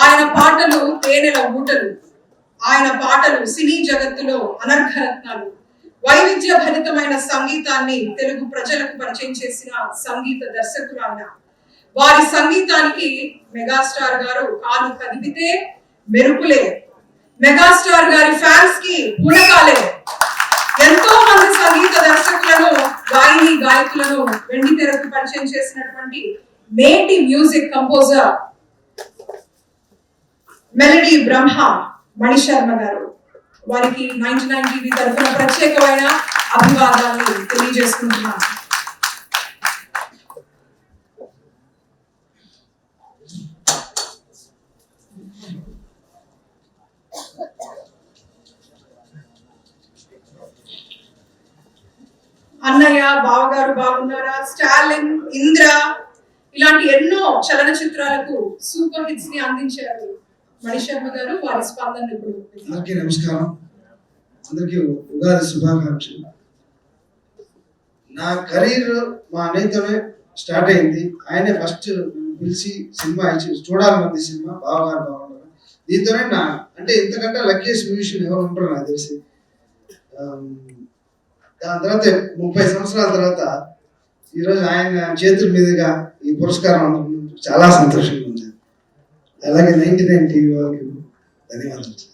ఆయన పాటలు తేనెల ఊటలు, ఆయన పాటలు సినీ జగత్తులో అనర్ఘరత్నాలు. వైవిధ్య భరితమైన సంగీతాన్ని తెలుగు ప్రజలకు పరిచయం చేసిన సంగీత దర్శకురాలు. వారి సంగీతానికి మెగాస్టార్ గారు కాలు కదిపితే మెరుపులే, మెగాస్టార్ గారి ఫ్యాన్స్ కి పునకాలే. ఎంతో మంది సంగీత దర్శకులను, గాయకులను వెండి తెరకు పరిచయం చేసినటువంటి నేటి మ్యూజిక్ కంపోజర్ మెలడీ బ్రహ్మ మణిశర్మ గారు. వారికి 99 టీవీ తరఫున ప్రత్యేకమైన అభివాదాలు తెలియజేసుకుంటున్నాను. అన్నయ్య, బావగారు బాగున్నారా, స్టాలిన్, ఇంద్ర ఇలాంటి ఎన్నో చలనచిత్రాలకు సూపర్ హిట్స్ ని అందించారు మణిశర్మ గారు. వారి స్పందన ఇప్పుడు. అందరికీ నమస్కారం, అందరికీ ఉగాది శుభాకాంక్షలు. నా కెరీర్ మా అన్నయ్యతోనే స్టార్ట్ అయింది. ఆయనే ఫస్ట్ పిలిచి సినిమా చూడాలన్నది సినిమా బావగారు బాగున్నారు. దీంతోనే నా అంటే ఇంతకంటే లక్కీయెస్ట్ మ్యూజిషియన్ ఎవరు ఉంటారు నాకు తెలిసి. దాని తర్వాత 30 సంవత్సరాల తర్వాత ఈరోజు ఆయన చేతుల మీదుగా ఈ పురస్కారం చాలా సంతోషంగా ఉంది. అలాగే 99 టీవీ వారికి ధన్యవాదాలు.